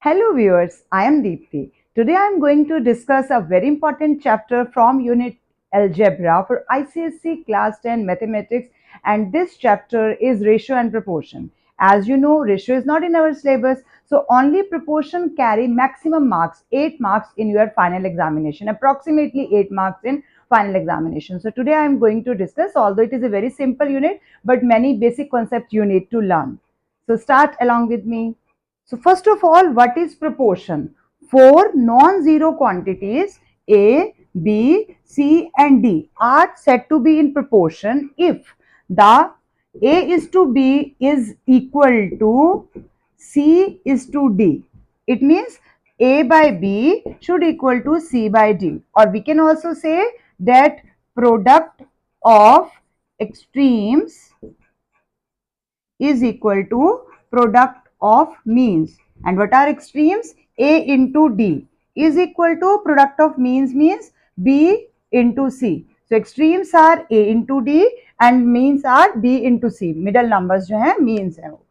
Hello viewers, I am Deepthi. Today I am going to discuss a very important chapter from Unit Algebra for ICSE Class 10 Mathematics, and this chapter is ratio and proportion. As you know, ratio is not in our syllabus, so only proportion carry maximum marks, 8 marks in your final examination, approximately 8 marks in final examination. So today I am going to discuss, although it is a very simple unit, but many basic concepts you need to learn. So start along with me. So first of all, what is proportion? Four non-zero quantities A, B, C and D are said to be in proportion if the A is to B is equal to C is to D. It means A by B should equal to C by D. Or we can also say that product of extremes is equal to product of means. And what are extremes? A into D is equal to product of means B into C. So extremes are A into D and means are B into C. Middle numbers जो है means है वो.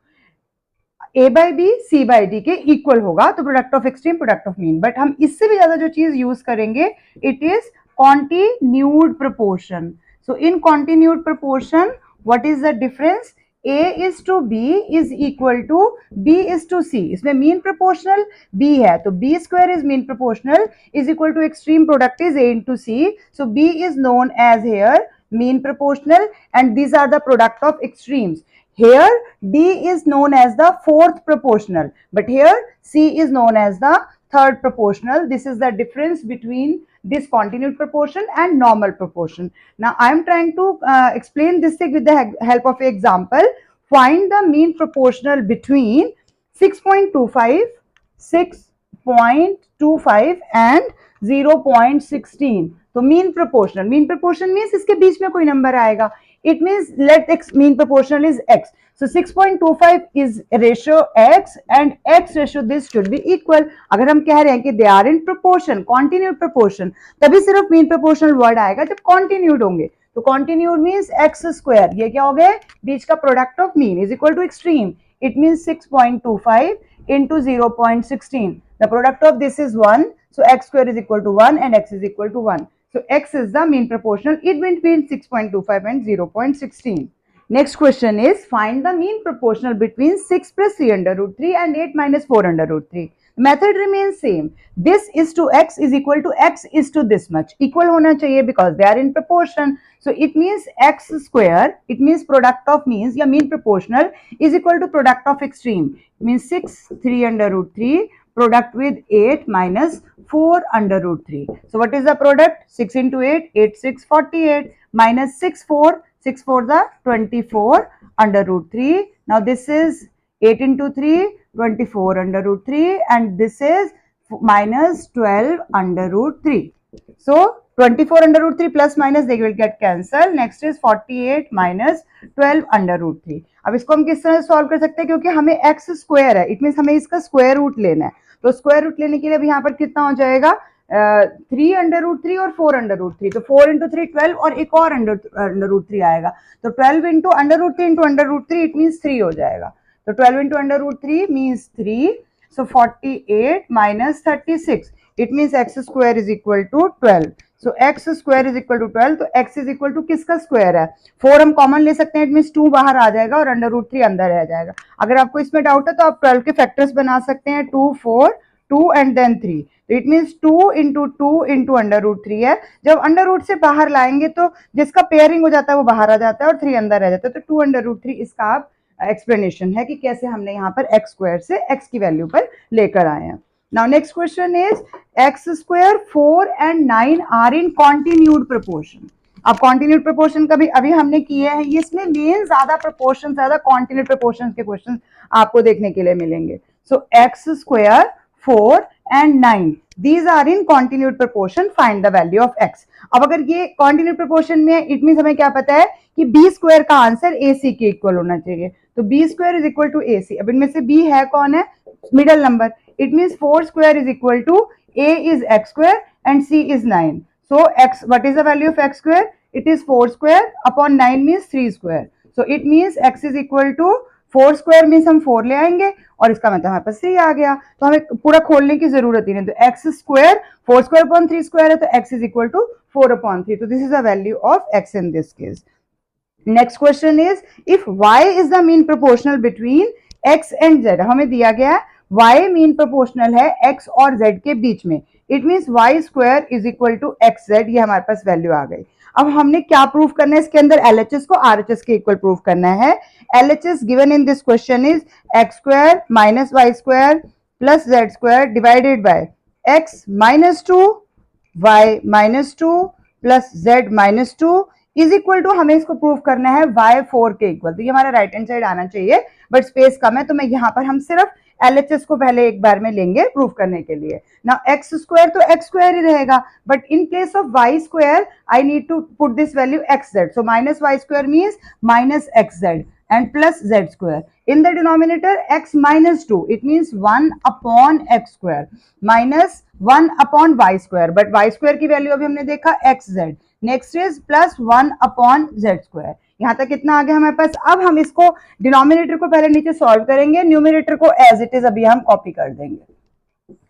A by B C by D के equal होगा तो product of extreme product of mean. But हम इससे भी ज्यादा जो चीज यूज करेंगे it is continued proportion. So in continued proportion what is the difference? A is to B is equal to B is to C. इसमें mean proportional B है तो B square is mean proportional is equal to extreme product is A into C. So B is known as here mean proportional and these are the product of extremes. Here D is known as the fourth proportional, but here C is known as the third proportional. This is the difference between this continued proportion and normal proportion. Now I am trying to explain this thing with the help of an example. Find the mean proportional between 6.25, 6.25 and 0.16. तो mean proportional means इसके बीच में कोई number आएगा. It means let x mean proportional is x. So 6.25 is ratio x and x ratio this should be equal. अगर हम कह रहे हैं कि they are in proportion, continued proportion, तभी सिर्फ mean proportional word आएगा जब continued होंगे. तो continued means x square. ये क्या हो गए? बीच का product of mean is equal to extreme. It means 6.25 into 0.16. The product of this is 1. So x square is equal to 1 and x is equal to 1. So x is the mean proportional in between 6.25 and 0.16. Next question is find the mean proportional between 6 plus 3 under root 3 and 8 minus 4 under root 3. The method remains same. This is to x is equal to x is to this much. Equal होना चाहिए because they are in proportion. So it means x square, it means product of means या mean proportional is equal to product of extreme. It means 6 3 under root 3 product with 8 minus 4 under root 3. So what is the product? 6 into 8, 8 6 48 minus 6 4, 6 4 the 24 under root 3. Now this is 8 into 3, 24 under root 3 and this is minus 12 under root 3. So 24 under root 3 plus minus they will get cancelled. Next is 48 minus 12 under root 3. अब इसको हम किस तरह solve कर सकते हैं क्योंकि हमें x स्क्वायर है. इट मीन्स हमें इसका स्क्वायर रूट लेना है. तो स्क्वायर रूट लेने के लिए अभी यहाँ पर कितना हो जाएगा? 3 अंडर रूट 3 और 4 अंडर रूट 3. तो 4 इंटू 3 12 और एक और अंडर रूट 3 आएगा. तो 12 into under root 3 into under root 3 it means 3 हो जाएगा. तो 12 into under root 3 means 3. So 48 minus 36 it means x square is equal to 12. So x square is equal to 12. तो एक्स इज इक्वल टू किसका square है? 4 हम common ले सकते हैं. इट मीन्स 2 बाहर आ जाएगा और अंडर रूट 3 अंदर रह जाएगा. अगर आपको इसमें डाउट है तो आप 12 के फैक्टर्स बना सकते हैं. 2 4 2 and then 3. तो it means 2 into 2 into under root 3 है. जब अंडर रूट से बाहर लाएंगे तो जिसका पेयरिंग हो जाता है वो बाहर आ जाता है और 3 अंदर रह जाता है. तो 2 अंडर रूट 3 इसका आप एक्सप्लेनेशन है कि कैसे हमने यहाँ पर एक्स स्क्वायर से एक्स की वैल्यू पर लेकर आए हैं. Now next question is x square 4 and 9 are in continued proportion. अब कॉन्टिन्यूड प्रोपोर्शन का भी अभी हमने किए हैं. इसमें मेन ज्यादा प्रोपोर्शन ज्यादा कॉन्टिन्यूड प्रोपोर्शन के क्वेश्चन आपको देखने के लिए मिलेंगे. सो x square 4 and 9 these are in continued proportion. Find the value of x. अब अगर ये continued proportion में इट मीन्स हमें क्या पता है कि b स्क्वायर का आंसर ac के इक्वल होना चाहिए. तो b square is equal to ac. अब इनमें से b है कौन है? Middle number. It means 4 square is equal to a is x square and c is 9. So x, what is the value of x square? It is 4 square upon 9 means 3 square. So it means x is equal to 4 square means हम 4 ले आएंगे और इसका मतलब हमारे पास 3 आ गया, तो हमें पूरा खोलने की जरूरत ही नहीं। तो x square 4 square upon 3 square है, तो x is equal to 4 upon 3। तो this is the value of x in this case. Next question is if y is the mean proportional between x and z। हमें दिया गया है y mean proportional है x और z के बीच में, it means y square is equal to x z. ये हमारे पास वैल्यू आ गई। अब हमने क्या प्रूव करना है इसके अंदर, एलएचएस को आरएचएस के इक्वल प्रूव करना है। LHS given in this question is x square minus y square plus z square divided by x minus two y minus two plus z minus two is equal to, हमें इसको prove करना है y4 के equal. तो ये हमारा right hand side आना चाहिए, बट स्पेस कम है, तो मैं यहाँ पर हम सिर्फ एलएचएस को पहले एक बार में लेंगे प्रूव करने के लिए। नाउ एक्स स्क्वायर तो एक्स स्क्वायर ही रहेगा, but in place of y square I need to put this value x z. So minus y square means minus x z and plus z square. In the denominator x minus 2, it means 1 upon x square minus 1 upon y square, but y square की value अभी हमने देखा xz। Next is plus 1 upon z square. यहाँ तक कितना आ गया हमारे पास। अब हम इसको डिनोमिनेटर को पहले नीचे सॉल्व करेंगे, न्यूमरेटर को एज इट इज अभी हम कॉपी कर देंगे।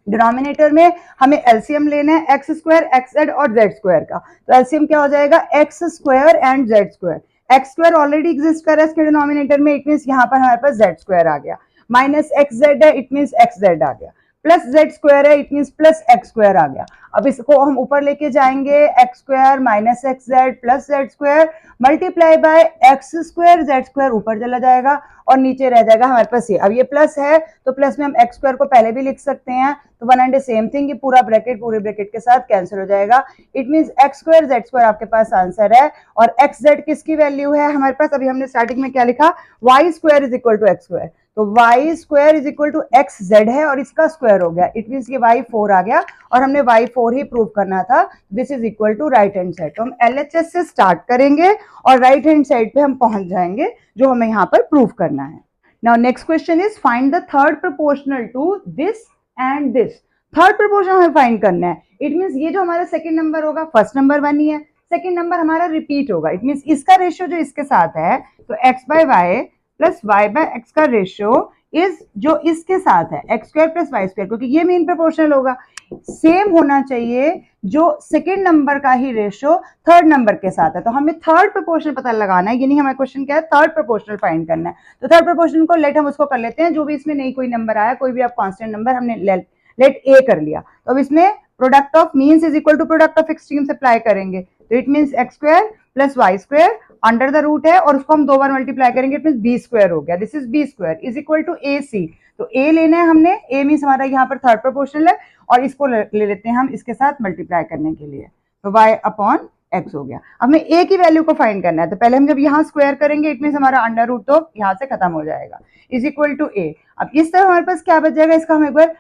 डिनोमिनेटर में हमें एलसीएम लेना है एक्स स्क्वायर एक्स जेड और जेड स्क्वायर का, तो एलसीएम क्या हो जाएगा x square and Z square. X square already exist कर रहा है इसके डिनोमिनेटर में, इट मींस यहाँ पर हमारे पास जेड स्क्वायर आ गया, माइनस एक्स जेड है इट मींस एक्स जेड आ गया, प्लस जेड स्क्वायर है it means plus x square आ गया। अब इसको हम ऊपर लेके जाएंगे x square minus x z plus z square multiply by x square z square ऊपर चला जाएगा और नीचे रह जाएगा हमारे पास ये। अब ये प्लस है तो प्लस में हम एक्स स्क्वायर को पहले भी लिख सकते हैं, तो वन एंड सेम थिंग, ये पूरा ब्रैकेट पूरे ब्रैकेट के साथ कैंसिल हो जाएगा। It means x square z square आपके पास आंसर है, और एक्स जेड किसकी वैल्यू है हमारे पास, अभी हमने स्टार्टिंग में क्या लिखा y square is equal to x square, तो y square is equal to x z है और इसका स्क्वायर हो गया, इट मींस ये y4 आ गया और हमने y4 ही प्रूव करना था। This is equal to right hand side. तो हम एलएचएस से स्टार्ट करेंगे और राइट हैंड साइड पे हम पहुंच जाएंगे जो हमें यहाँ पर प्रूव करना है। Now next question is find the third proportional to this and this. Third proportional हमें फाइंड करना है, इट मींस ये जो हमारा सेकंड नंबर होगा, फर्स्ट नंबर 1 ही है, सेकंड नंबर हमारा रिपीट होगा, इट मींस इसका रेशियो जो इसके साथ है, तो x by y plus y by x का रेशियो इज जो इसके साथ है x square plus y square, क्योंकि ये मेन प्रोपोर्शनल होगा, सेम होना चाहिए जो सेकेंड नंबर का ही रेशियो थर्ड नंबर के साथ है। तो हमें थर्ड प्रोपोर्शनल पता लगाना है, ये नहीं हमारा क्वेश्चन क्या है, थर्ड प्रोपोर्शनल फाइंड करना है। तो थर्ड प्रोपोर्शनल को लेट हम उसको कर लेते हैं, जो भी इसमें नहीं कोई नंबर आया, कोई भी आप कांस्टेंट नंबर हमने लेट ए कर लिया, तो अब इसमें product of means is equal to product of extremes apply करेंगे, तो it means x square plus y square under the root है और उसको हम 2 बार मल्टीप्लाई करेंगे, इट मींस बी स्क्वायर हो गया, this is B square is equal to A C. तो ए लेना है हमने, ए मींस हमारा यहाँ पर थर्ड प्रोपोर्शनल है और इसको ले लेते हैं हम इसके साथ मल्टीप्लाई करने के लिए, तो y अपॉन x हो गया। अब हमें a की वैल्यू को फाइंड करना है, तो पहले हम जब यहाँ स्क्वायर करेंगे इट मींस हमारा अंडर रूट तो यहाँ से खत्म हो जाएगा, इज इक्वल टू a। अब इस तरह हमारे पास क्या बच जाएगा, इसका हम एक बार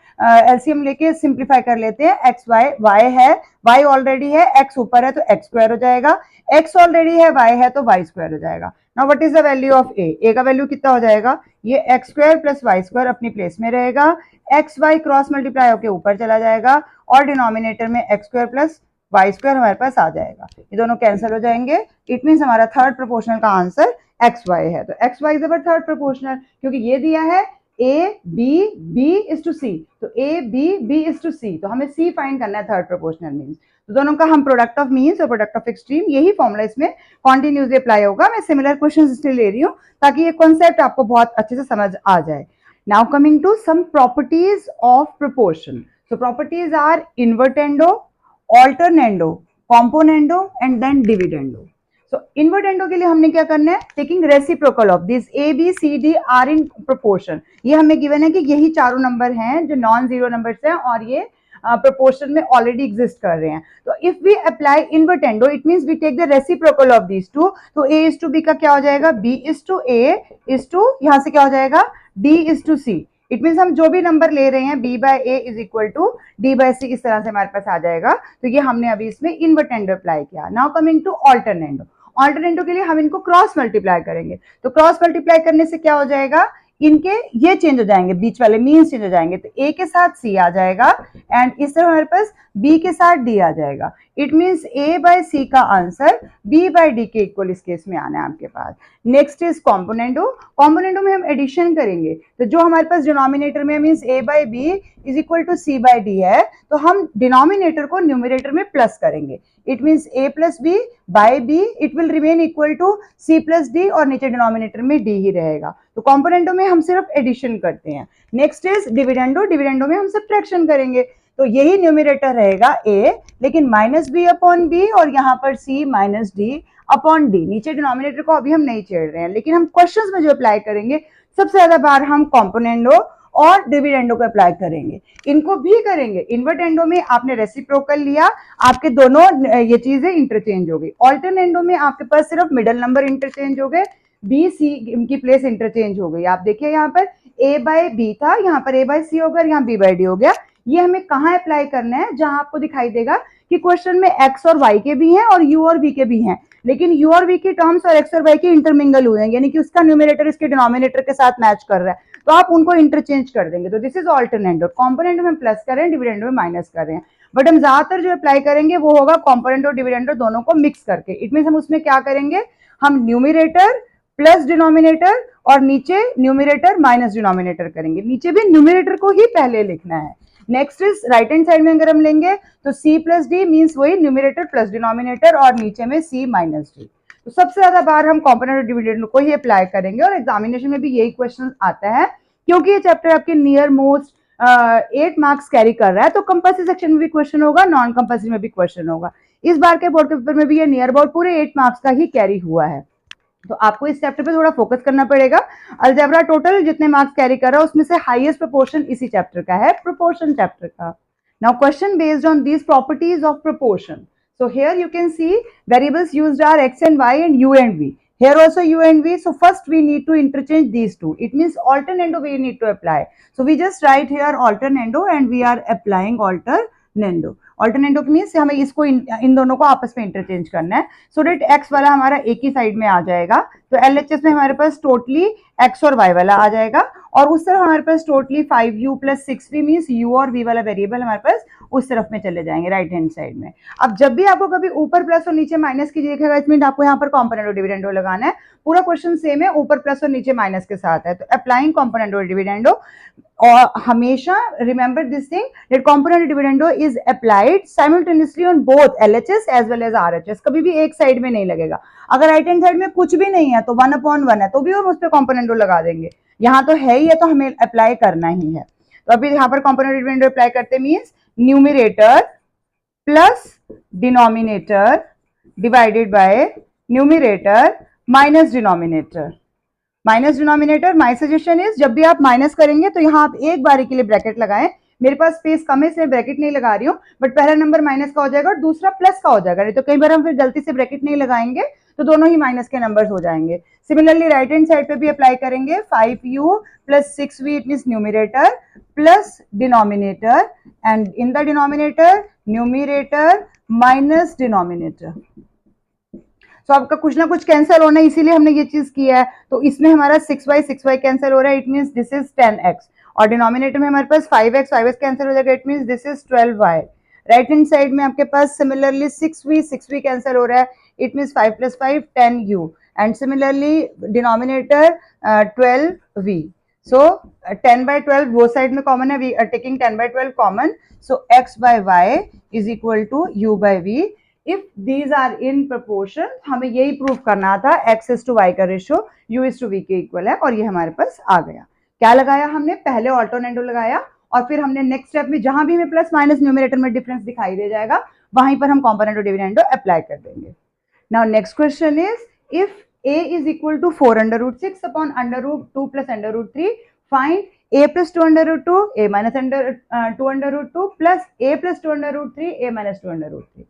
एलसीएम लेके सिंप्लीफाई कर लेते हैं। एक्स वाई, वाई है, वाई ऑलरेडी है, एक्स ऊपर है तो एक्स स्क्वायर हो जाएगा, एक्स ऑलरेडी है, वाई है तो वाई स्क्वायर हो जाएगा। Now what is the value of A का वैल्यू कितना हो जाएगा, ये x square plus y square अपनी प्लेस में रहेगा, एक्स वाई क्रॉस मल्टीप्लाई होकर ऊपर चला जाएगा और डिनोमिनेटर में x square plus y square हमारे पास आ जाएगा, ये दोनों कैंसिल हो जाएंगे, इट मींस हमारा थर्ड प्रोपोर्शनल का आंसर एक्स वाई है। तो x y is our third proportional, क्योंकि ये दिया है A B B is to C, तो A B B is to C, तो हमें सी फाइंड करना है थर्ड प्रोपोर्शनल मीन्स। तो दोनों का हम प्रोडक्ट ऑफ मीन्स और प्रोडक्ट ऑफ एक्सट्रीम, यही फॉर्मूला इसमें कॉन्टिन्यूसली अप्लाई होगा। मैं सिमिलर क्वेश्चन इसलिए ले रही हूँ ताकि ये कॉन्सेप्ट आपको बहुत अच्छे से समझ आ जाए। Now coming to some properties of proportion. So properties are invertendo, alternendo, componendo and then dividendo. So invertendo के लिए हमने क्या करना है, taking reciprocal of this A B C D are in proportion. ये हमें गिवन है कि यही चारों नंबर हैं जो नॉन जीरो नंबर्स हैं और ये proportion में ऑलरेडी एग्जिस्ट कर रहे हैं। तो if we apply invertendo it means we take the reciprocal of these two, तो a इज टू b का क्या हो जाएगा, b is to a is to यहाँ से क्या हो जाएगा d is to c। It means हम जो भी नंबर ले रहे हैं b by a is equal to d by c, इस तरह से हमारे पास आ जाएगा। तो ये हमने अभी इसमें इन्वर्टेंडो अप्लाई किया। Now coming to alternendo. Alternendo के लिए हम इनको क्रॉस मल्टीप्लाई करेंगे, तो क्रॉस मल्टीप्लाई करने से क्या हो जाएगा, इनके ये चेंज हो जाएंगे, बीच वाले मीन्स चेंज हो जाएंगे, तो ए के साथ सी आ जाएगा एंड इस तरह हमारे पास बी के साथ डी आ जाएगा। इट मीन्स ए बाय सी का आंसर बी बाय डी के इक्वल इस केस में आना है आपके पास। Next is कॉम्पोनेंटो। कॉम्पोनेंटो में हम एडिशन करेंगे, तो जो हमारे पास डिनोमिनेटर में means a by b is equal to c by d है, तो हम डिनोमिनेटर को न्यूमिनेटर में प्लस करेंगे। It means a plus b by b, it will remain equal to c plus d और नीचे डिनोमिनेटर में d ही रहेगा। तो कॉम्पोनेंटो में हम सिर्फ एडिशन करते हैं। Next is dividendo. डिविडेंडो में हम सब्ट्रैक्शन करेंगे, तो यही न्यूमिनेटर रहेगा a, लेकिन माइनस बी अपॉन बी और यहाँ पर c minus D upon D. नीचे डिनोमिनेटर को अभी हम नहीं छेड़ रहे हैं, लेकिन हम क्वेश्चंस में जो अप्लाई करेंगे सबसे ज्यादा बार हम कॉम्पोनेंडो और डिविडेंडो को अप्लाई करेंगे। इनको भी करेंगे। इन्वर्टेंडो में आपने रेसिप्रोकल लिया, आपके दोनों ये चीजें इंटरचेंज हो गई। ऑल्टरनेंडो में आपके पास सिर्फ मिडल नंबर इंटरचेंज हो गए, बी सी की प्लेस इंटरचेंज हो गई। आप देखिए यहाँ पर ए बाय बी था, यहाँ पर ए बाय सी हो गया, यहाँ बी बाय डी हो गया। ये हमें कहाँ अप्लाई करना है, जहां आपको दिखाई देगा कि क्वेश्चन में एक्स और वाई के भी हैं और यू और वी के भी हैं, लेकिन यू और वी की टर्म्स और एक्स और वाई की इंटरमिंगल हुए हैं, यानी कि उसका न्यूमिनेटर इसके डिनोमिनेटर के साथ मैच कर रहा है, तो आप उनको इंटरचेंज कर देंगे। तो दिस इज ऑल्टरनेंडो। कॉम्पोनेंट में प्लस कर रहे हैं, डिविडेंडो में माइनस कर रहे हैं, बट हम ज्यादातर जो अप्लाई करेंगे वो होगा कॉम्पोनेंट और डिविडेंडो दोनों को मिक्स करके। इट मीन हम उसमें क्या करेंगे, हम न्यूमिनेटर प्लस डिनोमिनेटर और नीचे न्यूमिनेटर माइनस डिनोमिनेटर करेंगे। नीचे भी न्यूमिनेटर को ही पहले लिखना है। Next is right hand side में अगर हम लेंगे तो c प्लस डी मीन्स वही न्यूमिनेटर प्लस डिनोमिनेटर और नीचे में c माइनस डी। तो सबसे ज्यादा बार हम कॉम्पोनेंट और डिविडेंड को ही अप्लाई करेंगे और एग्जामिनेशन में भी यही क्वेश्चन आता है, क्योंकि ये चैप्टर आपके नियर मोस्ट 8 मार्क्स कैरी कर रहा है। तो कंपल्सरी सेक्शन में भी क्वेश्चन होगा, नॉन कंपल्सरी में भी क्वेश्चन होगा। इस बार के बोर्ड के पेपर में भी ये नियर अबाउट पूरे 8 मार्क्स का ही कैरी हुआ है, तो आपको इस चैप्टर पे थोड़ा फोकस करना पड़ेगा। अलजेब्रा टोटल जितने मार्क्स कैरी कर रहा है उसमें से हाईएस्ट प्रोपोर्शन इसी चैप्टर का है, प्रोपोर्शन चैप्टर का। Now question based on these properties of proportion. So here you can see variables used are x and y and u and v. Here also u and v. So first we need to interchange these two. It means alternando we need to apply. So we just write here alternando and we are applying alternando. Alternendo means हमें इसको इन दोनों को आपस में interchange करना है, सो date x वाला हमारा एक ही साइड में आ जाएगा। तो एलएचएस में हमारे पास टोटली एक्स और वाई वाला आ जाएगा और उस तरफ हमारे पास totally 5u plus 6v means u और v वाला वेरिएबल हमारे पास उस तरफ में चले जाएंगे राइट हैंड साइड में। अब जब भी आपको कभी ऊपर प्लस और नीचे माइनस की दिखेगा, इट मीन आपको यहाँ पर कॉम्पोनेंट और डिविडेंडो लगाना है। पूरा क्वेश्चन सेम है, ऊपर प्लस और नीचे माइनस के साथ है, तो अप्लाइंग कॉम्पोनेंट और डिविडेंडो। और हमेशा remember this thing that componendo dividendo is applied simultaneously on both LHS as well as RHS. कभी भी एक साइड में नहीं लगेगा। अगर राइट हैंड साइड में कुछ भी नहीं है तो 1/1 है तो भी हम उस पर कॉम्पोनेंटो लगा देंगे। यहाँ तो है ही है तो हमें अप्लाई करना ही है। तो अभी यहाँ पर कॉम्पोनेंट डिविडेंडो अप्लाई करते means numerator plus denominator divided by numerator minus denominator. Minus denominator, my suggestion is जब भी आप माइनस करेंगे तो यहाँ आप एक बारी के लिए ब्रैकेट लगाएं। मेरे पास स्पेस कम है इसलिए ब्रैकेट नहीं लगा रही हूँ, बट पहला नंबर माइनस का हो जाएगा और दूसरा प्लस का हो जाएगा, नहीं तो कई बार हम फिर गलती से ब्रैकेट नहीं लगाएंगे तो दोनों ही माइनस के नंबर्स हो जाएंगे। सिमिलरली राइट हैंड साइड पे भी अप्लाई करेंगे 5u plus 6v it means numerator plus denominator and in the denominator numerator minus denominator. तो आपका कुछ ना कुछ कैंसिल होना है, इसीलिए हमने ये चीज किया है। तो इसमें हमारा 6y कैंसिल हो रहा है, it means this is 10x और डिनोमिनेटर में हमारे पास 5x कैंसिल हो जाएगा, it means this is 12y। Right hand side में आपके पास सिमिलरली 6v कैंसिल हो रहा है, it means 5 + 5 10u and similarly denominator 12v। So 10/12 वो साइड में कॉमन है, we are taking 10/12 common, so x/y is equal to u/v। If these are in proportion, हमें यही प्रूव करना था, x इज टू y का ratio u is to v के equal है और ये हमारे पास आ गया। क्या लगाया हमने, पहले ऑल्टरनेटो लगाया और फिर हमने नेक्स्ट स्टेप में जहां भी हमें प्लस माइनस न्यूमरेटर में डिफरेंस दिखाई दे जाएगा वहीं पर हम कॉम्पोनेंट और डिविडेंडो अप्लाई कर देंगे। Now next question is if a is equal to 4√6 upon √2 plus √3, find a plus 2√2, a minus 2√2 plus a plus 2√3, a minus 2√3।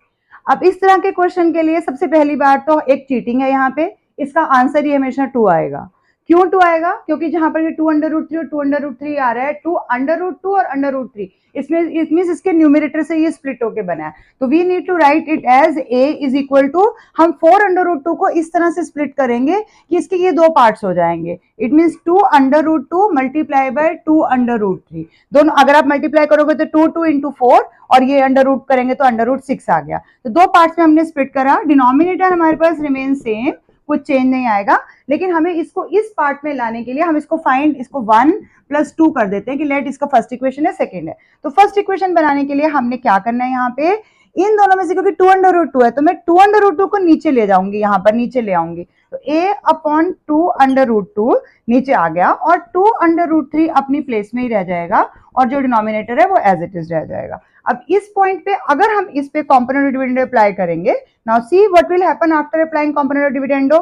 अब इस तरह के क्वेश्चन के लिए सबसे पहली बात तो एक चीटिंग है यहाँ पे, इसका आंसर ही हमेशा 2 आएगा। क्यों 2 आएगा? क्योंकि जहां पर ये 2 अंडर रूट 3 और 2 अंडर रूट 3 आ रहा है, 2 अंडर रूट 2 और अंडर रूट 3, इसमें इट मींस इसके न्यूमरेटर से ये स्प्लिट होके बना है, तो we need to write it as a is equal to, हम 4 अंडर रूट 2 को इस तरह से स्प्लिट करेंगे कि इसके ये दो पार्ट्स हो जाएंगे, it means 2 under root 2 multiply by 2 under root 3, दोनों अगर आप मल्टीप्लाई करोगे तो 2 2 इंटू 4 और ये अंडर रूट करेंगे तो अंडर रूट 6 आ गया, तो दो पार्ट्स में हमने स्प्लिट करा, डिनोमिनेटर हमारे पास रिमेन सेम, कुछ चेंज नहीं आएगा, लेकिन हमें इसको इस पार्ट में लाने के लिए हम इसको फाइंड, इसको 1 प्लस 2 कर देते हैं कि लेट इसका फर्स्ट इक्वेशन है, सेकंड है, तो फर्स्ट इक्वेशन बनाने के लिए हमने क्या करना है, यहाँ पे इन दोनों में से क्योंकि 2 अंडर रूट 2 है तो मैं 2 अंडर रूट 2 को नीचे ले जाऊंगी, यहाँ पर नीचे ले आऊंगी, तो a अपॉन 2 अंडर रूट 2 नीचे आ गया और 2 अंडर रूट 3 अपनी प्लेस में ही रह जाएगा और जो डिनोमिनेटर है वो एज इट इज रह जाएगा। अब इस पॉइंट पे अगर हम इस पे कॉम्पोनेंट डिविडेंड अप्लाई करेंगे, now see what will happen after applying componendo dividendo,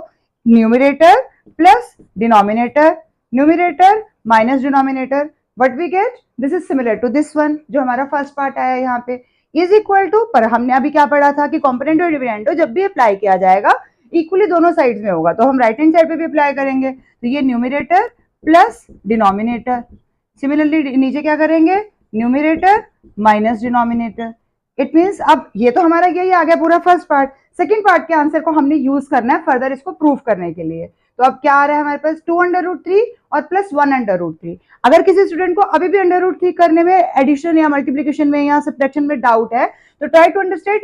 numerator plus denominator, numerator minus denominator, what we get, this is similar to this one जो हमारा फर्स्ट पार्ट आया यहाँ पे, इज इक्वल टू, पर हमने अभी क्या पढ़ा था कि कॉम्पोनेंट डिविडेंडो जब भी अप्लाई किया जाएगा इक्वली दोनों साइड्स में होगा, तो हम राइट हैंड साइड पे भी अप्लाई करेंगे, तो ये न्यूमरेटर प्लस डिनोमिनेटर, सिमिलरली नीचे क्या करेंगे, numerator minus denominator, it means अब ये तो हमारा यही आ गया पूरा फर्स्ट पार्ट, सेकंड पार्ट के आंसर को हमने यूज करना है फर्दर इसको प्रूफ करने के लिए, तो अब क्या आ रहा है हमारे पास 2 अंडर रूट 3 और प्लस 1 अंडर रूट 3, अगर किसी स्टूडेंट को अभी भी अंडर रूट 3 करने में, एडिशन या मल्टीप्लीकेशन में या सब्ट्रैक्शन में डाउट है, तो ट्राई टू अंडरस्टैंड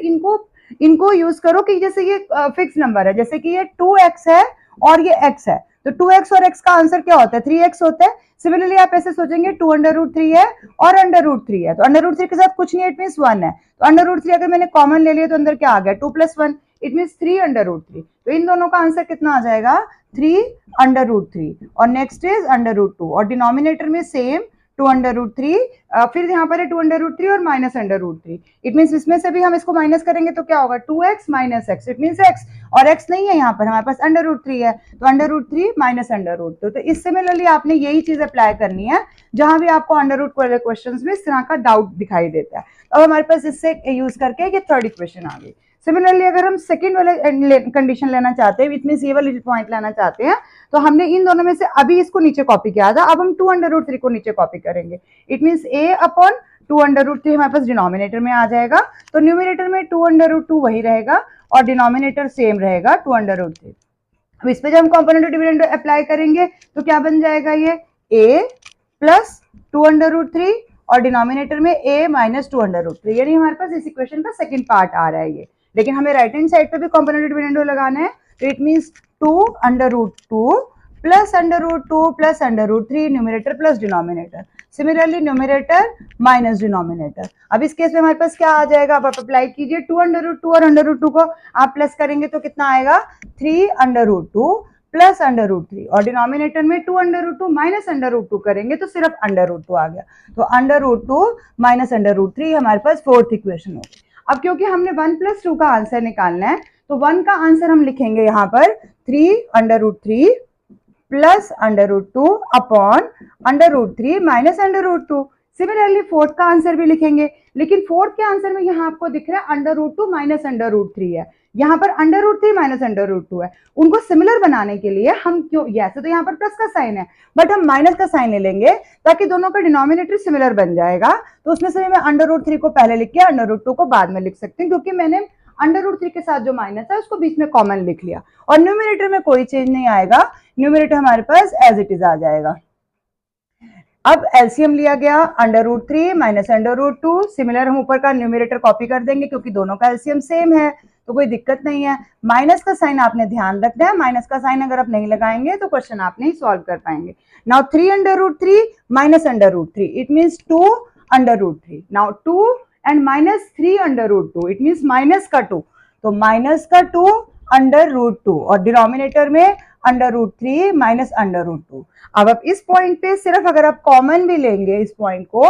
इनको यूज करो कि जैसे ये फिक्स नंबर है, जैसे कि ये 2x है और ये x है, तो 2x और x का आंसर क्या होता है, 3x होता है, सिमिलरली आप ऐसे सोचेंगे 2 अंडर रूट 3 है और अंडर रूट 3 है, तो अंडर रूट 3 के साथ कुछ नहीं, इट मींस 1 है, तो अंडर रूट 3 अगर मैंने कॉमन ले लिया तो अंदर क्या आ गया 2 plus 1, it means 3 under root 3, तो इन दोनों का आंसर कितना आ जाएगा 3 अंडर रूट 3 और नेक्स्ट इज अंडर रूट 2 और डिनोमिनेटर में सेम 2 अंडर रूट 3, फिर यहाँ पर है 2 अंडर रूट 3 और minus under root 3, it means इसमें से भी हम इसको माइनस करेंगे तो क्या होगा 2x minus x, it means x, और x नहीं है यहाँ पर हमारे पास अंडर रूट 3 है, तो under root 3 minus under root 2, तो इस सिमिलरली आपने यही चीज अप्लाई करनी है जहां भी आपको अंडर रूट क्वेश्चंस में इस तरह का डाउट दिखाई देता है, अब हमारे पास इससे यूज करके ये थर्ड इक्वेशन आ गई। सिमिलरली अगर हम सेकंड वाले कंडीशन लेना चाहते हैं, इट मींस ये वाली पॉइंट लेना चाहते हैं, तो हमने इन दोनों में से अभी इसको नीचे कॉपी किया था, अब हम 2 अंडर रूट 3 को नीचे कॉपी करेंगे, it means a upon 2 under root 3 हमारे पास डिनोमिनेटर में आ जाएगा, तो न्यूमरेटर में 2 अंडर रूट 2 वही रहेगा और डिनोमिनेटर सेम रहेगा 2 अंडर रूट 3। अब इस पे जब हम कॉम्पोनेंट डिविडेंड अप्लाई करेंगे तो क्या बन जाएगा, ये a प्लस 2 अंडर रूट 3 और डिनोमिनेटर में a माइनस 2 अंडर रूट 3, यानी हमारे पास इस इक्वेशन का सेकंड पार्ट आ रहा है ये, लेकिन हमें राइट हैंड साइड पे भी कॉम्पोनेंट डिविडेंड लगाना है, तो it means 2 under root 2 plus under root 2 plus under root 3 numerator plus denominator, similarly numerator minus denominator, अब इस केस में हमारे पास क्या आ जाएगा, अब आप अप्लाई कीजिए 2 अंडर रूट 2 और अंडर रूट 2 को आप प्लस करेंगे तो कितना आएगा 3 under root 2 plus under root 3 और डिनोमिनेटर में 2 under root 2 minus under root 2 करेंगे तो सिर्फ अंडर रूट 2 आ गया, तो under root 2 minus under root 3 हमारे पास फोर्थ इक्वेशन होगी। अब क्योंकि हमने 1 प्लस 2 का आंसर निकालना है, तो 1 का आंसर हम लिखेंगे यहाँ पर 3 under root 3 plus under root 2 upon under root 3 minus under root 2, similarly fourth का आंसर भी लिखेंगे, लेकिन फोर्थ के आंसर में यहाँ आपको दिख रहा है under root 2 minus under root 3 है, यहाँ पर under root 3 minus under root 2 है, उनको सिमिलर बनाने के लिए हम क्यों, ऐसे तो यहाँ पर प्लस का साइन है बट हम माइनस का साइन ले लेंगे ताकि दोनों का डिनोमिनेटर सिमिलर बन जाएगा, तो उसमें से मैं अंडर रूट 3 को पहले लिख के अंडर रूट 2 को बाद में लिख सकती हूँ, क्योंकि मैंने अंडर रूट 3 के साथ जो माइनस है उसको बीच में कॉमन लिख लिया और न्यूमरेटर में कोई चेंज नहीं आएगा, न्यूमरेटर हमारे पास एज इट इज आ जाएगा। अब एलसीएम लिया गया under root 3 minus under root 2, similar हम ऊपर का न्यूमरेटर कॉपी कर देंगे क्योंकि दोनों का एलसीएम सेम है, तो कोई दिक्कत नहीं है, माइनस का साइन आपने ध्यान रखना है, माइनस का साइन अगर आप नहीं लगाएंगे तो क्वेश्चन आप नहीं सॉल्व कर पाएंगे। Now 3 under root 3 minus under root 3, it means 2 under root 3, now 2 and minus 3 under root 2, it means minus का 2, तो माइनस का 2 अंडर रूट 2 और डिनोमिनेटर में under root 3 minus under root 2। अब आप इस पॉइंट पे सिर्फ अगर आप कॉमन भी लेंगे इस पॉइंट को,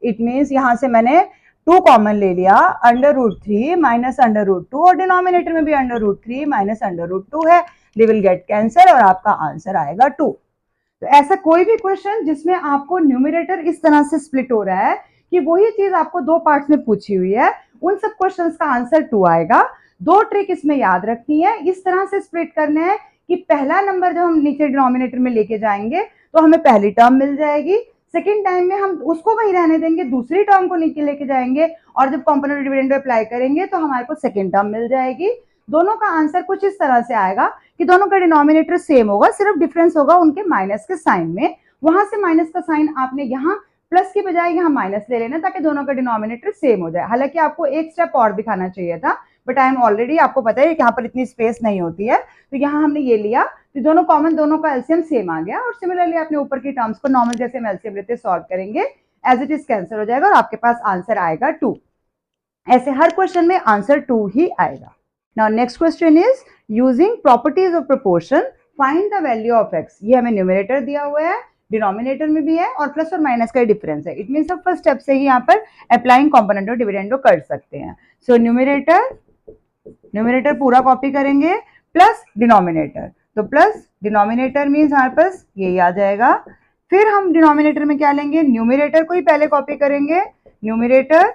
इट मींस यहां से मैंने 2 कॉमन ले लिया, under root 3 minus under root 2 और डिनोमिनेटर में भी under root 3 minus under root 2 है, दे विल गेट कैंसिल और आपका आंसर आएगा 2। तो ऐसा कोई भी क्वेश्चन जिसमें आपको न्यूमरेटर इस तरह से स्प्लिट हो रहा है कि वही चीज आपको दो पार्ट्स में पूछी हुई है, उन सब क्वेश्चंस का आंसर 2 आएगा। दो ट्रिक इसमें याद रखनी है, इस तरह से स्प्लिट करना है कि पहला नंबर जब हम नीचे डिनोमिनेटर में लेके जाएंगे तो हमें पहली टर्म मिल जाएगी, सेकेंड टाइम में हम उसको वहीं रहने देंगे, दूसरी टर्म को नीचे लेके जाएंगे और जब कॉम्पोनेंट डिविडेंड अप्लाई करेंगे तो हमारे को सेकेंड टर्म मिल जाएगी। दोनों का आंसर कुछ इस तरह से आएगा कि दोनों का डिनोमिनेटर सेम होगा, सिर्फ डिफरेंस होगा उनके माइनस के साइन में। वहां से माइनस का साइन आपने यहाँ प्लस की बजाय यहाँ माइनस ले लेना ताकि दोनों का डिनोमिनेटर सेम हो जाए। हालांकि आपको एक स्टेप और दिखाना चाहिए था, बट आई एम ऑलरेडी, आपको पता है यहाँ पर इतनी स्पेस नहीं होती है, तो यहाँ हमने ये लिया तो दोनों कॉमन, दोनों का एलसीएम सेम आ गया। और सिमिलरली अपने ऊपर की टर्म्स को नॉर्मल जैसे हम एलसीएम लेते सॉल्व करेंगे, एज इट इज कैंसिल हो जाएगा और आपके पास आंसर आएगा 2। ऐसे हर क्वेश्चन में आंसर 2 ही आएगा। Now next question is using properties of proportion find the value of x. ये हमें न्यूमरेटर दिया हुआ है, डिनोमिनेटर में भी है और प्लस और माइनस का डिफरेंस है। इट मीन सब फर्स्ट स्टेप से ही यहाँ पर अप्लाइंग कॉम्पोनेंट और डिविडेंडो कर सकते हैं। सो न्यूमरेटर पूरा कॉपी करेंगे प्लस डिनोमिनेटर, तो प्लस डिनोमिनेटर मीन्स हमारे पास यही आ जाएगा। फिर हम डिनोमिनेटर में क्या लेंगे, न्यूमरेटर को ही पहले कॉपी करेंगे, न्यूमरेटर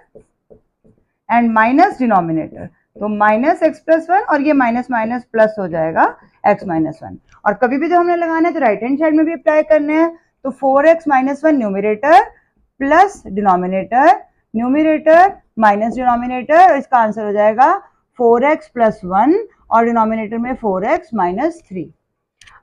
एंड माइनस डिनोमिनेटर, तो माइनस एक्स प्लस वन और ये माइनस माइनस प्लस हो जाएगा एक्स माइनस वन। और कभी भी जब हमने लगाना है तो राइट हैंड साइड में भी अप्लाई करने हैं, तो 4x minus one numerator plus denominator, numerator minus denominator, इसका आंसर हो जाएगा 4x प्लस वन और डिनोमिनेटर में 4x माइनस थ्री।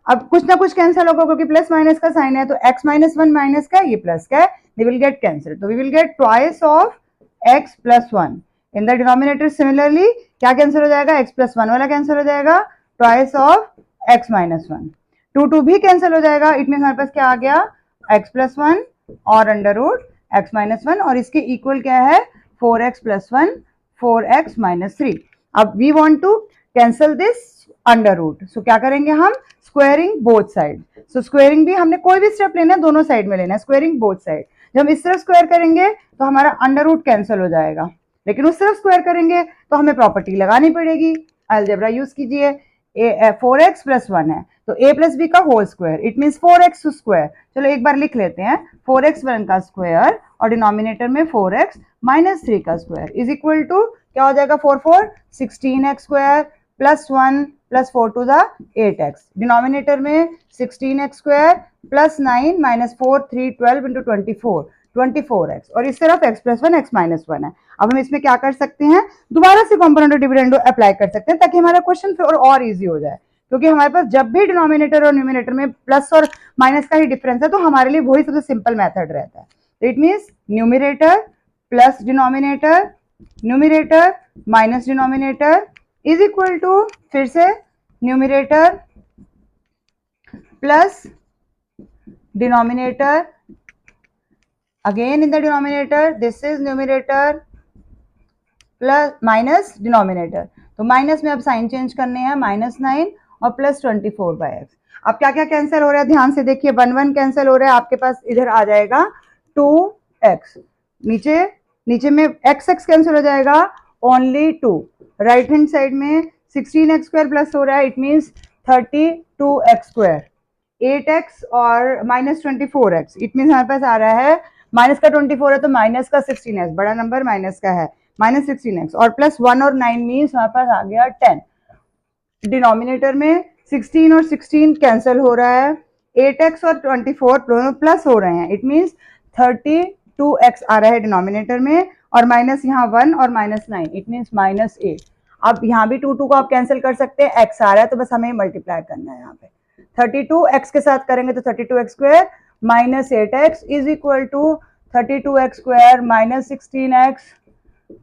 अब कुछ ना कुछ कैंसिल होगा क्योंकि प्लस माइनस का साइन है, तो x माइनस वन माइनस का, ये प्लस का है, दे विल गेट कैंसिल, तो we will get twice of x plus one in the denominator. Similarly क्या कैंसिल हो जाएगा, x प्लस वन वाला कैंसिल हो जाएगा, twice of x minus one, 2 भी कैंसिल हो जाएगा। इट मीन हमारे पास क्या आ गया, x प्लस वन और under root x minus one, और इसके इक्वल क्या है 4x plus one 4x minus three. अब we want to cancel this under root, so क्या करेंगे हम, squaring both side. So squaring भी हमने कोई भी स्टेप लेना है दोनों साइड में लेना है, स्क्वायरिंग बोथ साइड। जब हम इस तरफ स्क्वायर करेंगे तो हमारा अंडर रूट कैंसिल हो जाएगा, लेकिन उस तरफ स्क्वायर करेंगे तो हमें प्रॉपर्टी लगानी पड़ेगी, अलजेब्रा यूज कीजिए। 4x प्लस वन है तो a प्लस बी का whole square, it mean 4x square. चलो एक बार लिख लेते हैं, 4x वन का स्क्वायर और डिनोमिनेटर में 4x माइनस थ्री का स्क्वायर इज इक्वल टू क्या हो जाएगा, 4 4 16x square plus one plus 4 to the 8x, denominator में 16x square plus 9 minus 4 3 12 into 24x, और इस तरफ x plus one x minus one है। अब हम इसमें क्या कर सकते हैं, दोबारा से कॉम्पोनेंट और डिविडेंडो अप्लाई कर सकते हैं ताकि हमारा क्वेश्चन फिर और इजी हो जाए, क्योंकि हमारे पास जब भी डिनोमिनेटर और न्यूमिनेटर में प्लस और माइनस का ही डिफरेंस है तो हमारे लिए वही सबसे सिंपल मेथड रहता है। तो it means numerator plus denominator, numerator minus denominator is equal to फिर से numerator plus denominator, again in the denominator this is numerator plus minus denominator, तो माइनस में अब साइन चेंज करने हैं, माइनस 9 और प्लस 24/x। अब क्या क्या कैंसिल हो रहा है ध्यान से देखिए, 1 1 कैंसिल हो रहा है, आपके पास इधर आ जाएगा 2x, नीचे में x कैंसिल हो जाएगा ओनली 2, राइट हैंड साइड में 16x स्क्वायर प्लस हो रहा है, it means 32x square, 8x और माइनस 24x, इट मीन्स हमारे पास आ रहा है माइनस का 24 है तो माइनस का 16x, बड़ा नंबर माइनस का है, माइनस 16x और प्लस 1 और 9 मीन्स हमारे पास आ गया 10। डिनोमिनेटर में 16 और 16 कैंसिल हो रहा है, 8x और 24 प्लस हो रहे हैं, इट मीन्स 32x आ रहा है डिनोमिनेटर में, और माइनस यहाँ 1 और माइनस 9, इट मीन्स माइनस 8। अब यहाँ भी 2 2 को आप कैंसिल कर सकते हैं, x आ रहा है तो बस हमें मल्टीप्लाई करना है, यहाँ पे 32x के साथ करेंगे तो 32x square minus 8x is equal to 32x square minus 16x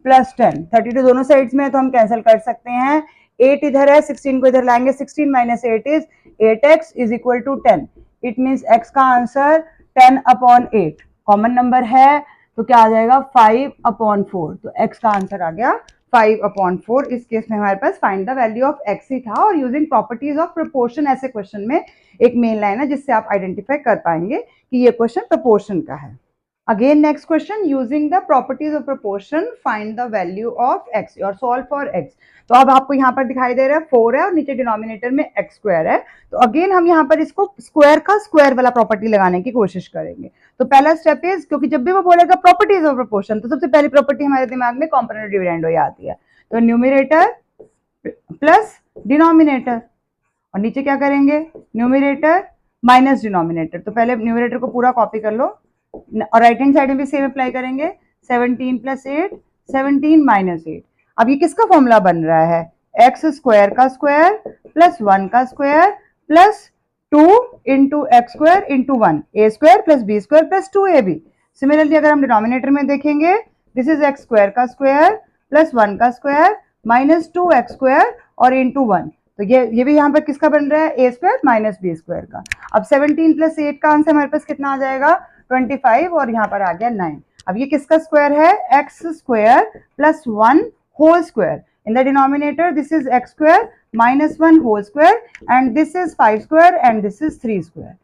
plus 10। 32 दोनों साइड्स में है तो हम कैंसिल कर सकते हैं, 8 इधर है 16 को इधर लाएंगे, 16 माइनस 8 is 8x is equal to 10, it means x का आंसर 10/8, कॉमन नंबर है तो क्या आ जाएगा 5/4, तो x का आंसर आ गया 5/4। इस केस में हमारे पास find the value of x ही था, और यूजिंग प्रॉपर्टीज ऑफ प्रोपोर्शन ऐसे क्वेश्चन में एक मेन लाइन है जिससे आप आइडेंटिफाई कर पाएंगे कि ये क्वेश्चन प्रोपोर्शन का है। Again next question, using the properties of proportion find the value of x और सॉल्व फॉर x। तो अब आपको यहाँ पर दिखाई दे रहा है 4 है और नीचे डिनोमिनेटर में x स्क्वायर है, तो अगेन हम यहाँ पर इसको स्क्वायर का स्क्वायर वाला प्रॉपर्टी लगाने की कोशिश करेंगे। तो पहला स्टेप इज, क्योंकि जब भी वो बोलेगा प्रॉपर्टीज ऑफ प्रोपोर्शन तो सबसे पहली प्रॉपर्टी हमारे दिमाग में कॉम्पोनेंट डिविडेंड हो आती है, तो न्यूमरेटर प्लस डिनोमिनेटर, और नीचे क्या करेंगे, न्यूमिनेटर माइनस डिनोमिनेटर। तो पहले न्यूमिनेटर को पूरा कॉपी कर लो और राइट हैंड साइड में भी सेम अप्लाई करेंगे। 17 + 8, 17 - 8। अब ये किसका फॉर्मूला बन रहा है, एक्स स्क्वायर का स्क्वायर प्लस 1 का square plus 2 into x square into 1, A square plus B square plus 2ab। Similarly अगर हम डिनोमिनेटर में देखेंगे, दिस इज एक्स स्क्वायर का स्क्वायर प्लस 1 का स्क्वायर माइनस 2x स्क्वायर और इंटू 1। तो ये भी यहाँ पर किसका बन रहा है, ए स्क्वायर माइनस बी स्क्वायर का। अब 17 + 8 का आंसर हमारे पास कितना आ जाएगा, 25, और यहाँ पर आ गया 9। अब ये किसका स्क्वायर है, x square plus 1 whole square. In the denominator this is x square minus 1 whole square and this is 5 square and this is 3 square.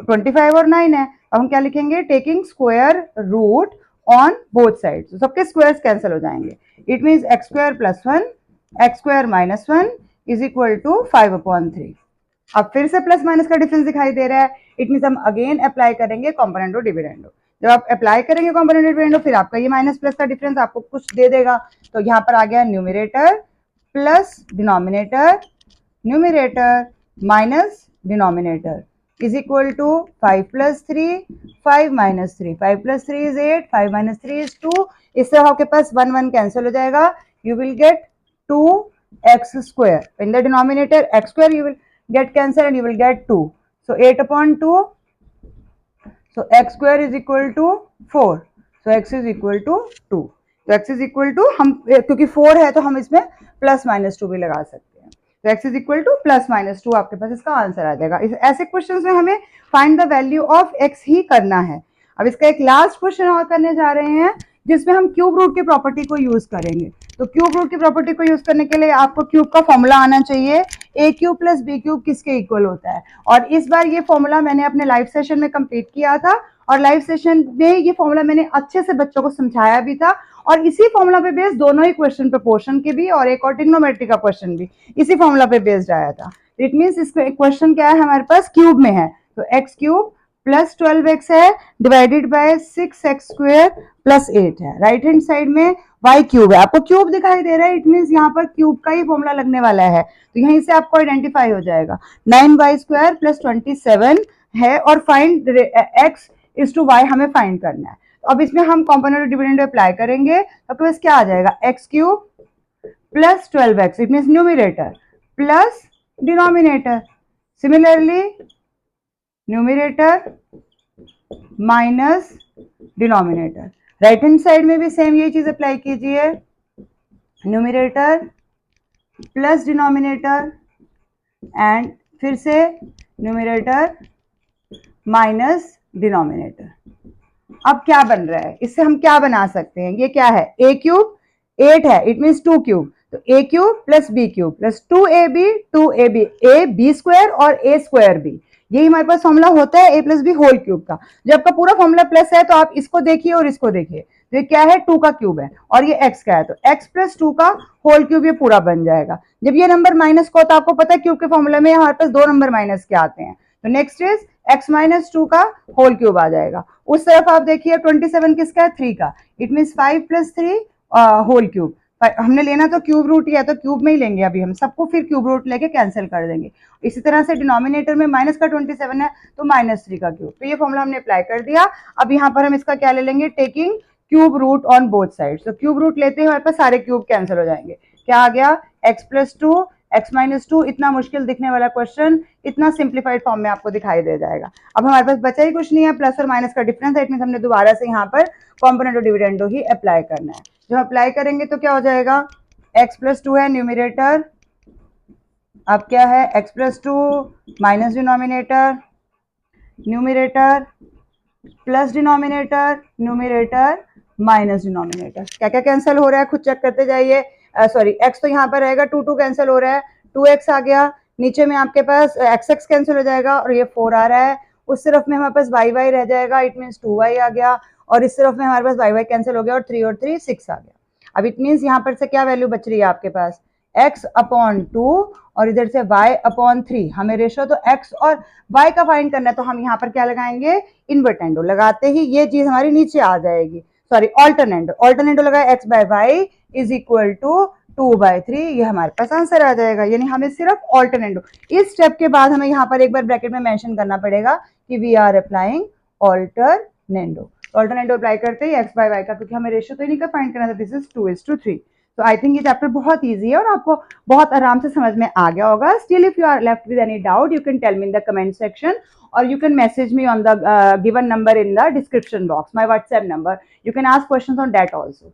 25 और 9 है। अब हम क्या लिखेंगे, taking square root on both sides. सबके स्क्वायर्स कैंसिल हो जाएंगे। It means x square plus 1 x square minus 1 is equal to 5/3। अब फिर से प्लस माइनस का डिफरेंस दिखाई दे रहा है। इट मीन्स हम अगेन अप्लाई करेंगे कॉम्पोनेंटो डिविडेंडो। जब आप अप्लाई करेंगे कॉम्पोनेंटो डिविडेंडो, फिर आपका ये माइनस प्लस का डिफरेंस आपको कुछ दे देगा। तो यहाँ पर आ गया numerator plus denominator, numerator minus denominator is equal to 5 + 3, 5 - 3, 5 + 3 is 8, 5 - 3 is 2। इससे आपके पास 1 1 कैंसिल हो जाएगा। You will get 2x square. In the denominator x square you will get cancel and you will get 2. So 8/2. So x square is equal to 4. So x is equal to 2. तो x is equal to, हम क्योंकि 4 है तो हम इसमें +-2 भी लगा सकते हैं। तो x इज इक्वल टू +-2 आपके पास इसका आंसर आ जाएगा। ऐसे क्वेश्चन में हमें find the value of x ही करना है। अब इसका एक लास्ट क्वेश्चन और करने जा रहे हैं जिसमें हम क्यूब रूट की प्रॉपर्टी को यूज करेंगे। तो क्यूब रूट की प्रॉपर्टी को यूज करने के लिए आपको क्यूब का फॉर्मूला आना चाहिए, a cube plus b cube किसके इक्वल होता है। और इस बार ये फॉर्मूला मैंने अपने लाइव सेशन में कंप्लीट किया था और लाइव सेशन में ये फॉर्मूला मैंने अच्छे से बच्चों को समझाया भी था। और इसी फॉर्मूला पे बेस्ड दोनों ही क्वेश्चन, प्रोपोर्शन के भी और एक और ट्रिग्नोमेट्री का क्वेश्चन भी इसी फॉर्मूला पे बेस्ड आया था। इट मींस इसका क्वेश्चन क्या है, हमारे पास क्यूब में है। तो एक्स क्यूब प्लस 12x है divided by 6x square plus 8 है। राइट हैंड साइड में y क्यूब है, आपको क्यूब दिखाई दे रहा है। इट मींस यहाँ पर क्यूब का ही फॉर्मूला लगने वाला है, तो यहीं से आपको आइडेंटिफाई हो जाएगा। 9y स्क्वायर प्लस 27 है और find x is to y हमें फाइंड करना है। अब इसमें हम कॉम्पोनेंट डिविडेंड अप्लाई करेंगे तो आपके पास क्या आ जाएगा, x cube plus 12x। It means numerator plus denominator. Similarly numerator minus denominator. Right hand side में भी सेम यही चीज अप्लाई कीजिए, न्यूमिनेटर प्लस डिनोमिनेटर एंड फिर से न्यूमिनेटर माइनस डिनोमिनेटर। अब क्या बन रहा है, इससे हम क्या बना सकते हैं, ये क्या है, a क्यूब 8 है, इट मींस 2 क्यूब। तो a cube plus b cube plus 2ab a b square और a स्क्वायर b, यही हमारे पास फॉर्मूला होता है a plus B whole cube का। जब आपका पूरा फॉर्मूला प्लस है तो आप इसको देखिए और इसको देखिए, तो ये क्या है, 2 का क्यूब है और ये x का है, तो x प्लस 2 का होल क्यूब ये पूरा बन जाएगा। जब ये नंबर माइनस का होता है, आपको पता है क्यूब के फॉर्मूला में हमारे पास 2 नंबर माइनस के आते हैं। तो नेक्स्ट इज x माइनस 2 का होल क्यूब आ जाएगा। उस तरफ आप देखिए 27 किसका है, 3 का। It means 5 + 3 whole cube. हमने लेना तो क्यूब रूट ही है, तो क्यूब में ही लेंगे अभी हम सबको, फिर क्यूब रूट लेके कैंसिल कर देंगे। इसी तरह से डिनोमिनेटर में माइनस का 27 है तो -3 का क्यूब। तो ये फॉर्मूला हमने अप्लाई कर दिया। अब यहाँ पर हम इसका क्या ले लेंगे, taking cube root on both sides. तो क्यूब रूट लेते हैं हमारे पास सारे क्यूब कैंसिल हो जाएंगे। क्या आ गया, x + 2 x - 2। इतना मुश्किल दिखने वाला क्वेश्चन इतना सिंप्लीफाइड फॉर्म में आपको दिखाई दे जाएगा। अब हमारे पास बचा ही कुछ नहीं है, प्लस और माइनस का डिफरेंस है। इट मींस हमने दोबारा से यहाँ पर कॉम्पोनेंट डिविडेंडो ही अप्लाई करना है। जब अप्लाई करेंगे तो क्या हो जाएगा, x + 2 है न्यूमिनेटर, अब क्या है x + 2 minus denominator, numerator plus denominator, numerator minus denominator. क्या क्या कैंसिल हो रहा है खुद चेक करते जाइए। सॉरी x तो यहाँ पर रहेगा, 2 2 कैंसिल हो रहा है, 2x आ गया। नीचे में आपके पास x कैंसिल हो जाएगा और ये 4 आ रहा है। उस तरफ में हमारे पास y रह जाएगा, इट मीन्स 2y आ गया। और इस तरफ में हमारे पास y कैंसिल हो गया और 3 और 3 6 आ गया। अब इट मीन्स यहाँ पर से क्या वैल्यू बच रही है आपके पास, x/2 और इधर से y/3। हमें रेशो तो x और y का फाइंड करना है, तो हम यहाँ पर क्या लगाएंगे, इन्वर्टेंडो। लगाते ही ये चीज हमारी नीचे आ जाएगी, सॉरी ऑल्टरनेंडो। ऑल्टरनेंडो लगाए x/y इज इक्वल टू 2/3, ये हमारे पास आंसर आ जाएगा। यानी हमें सिर्फ ऑल्टरनेंडो, इस स्टेप के बाद हमें यहाँ पर एक बार ब्रैकेट में मेंशन करना पड़ेगा कि वी आर अप्लाइंग ऑल्टरनेंडो। ऑल्टरनेंडो अप्लाई करते ही एक्स बाय वाई का, क्योंकि हमें रेशियो तो नहीं का फाइंड करना था, दिस इज 2:3। तो आई थिंक ये चैप्टर बहुत ईजी है और आपको बहुत आराम से समझ में आ गया होगा। Still if you are left with any doubt you can tell me in the comment section, or you can message me on the given number in the description box, my WhatsApp number. You can ask questions on that also.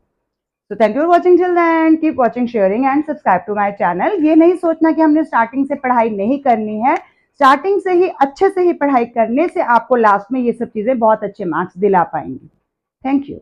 So thank you for watching till then. Keep watching, sharing and subscribe to my channel. ये नहीं सोचना कि हमने starting से पढ़ाई नहीं करनी है, स्टार्टिंग से ही अच्छे से ही पढ़ाई करने से आपको लास्ट में ये सब चीजें बहुत अच्छे मार्क्स दिला पाएंगी। Thank you.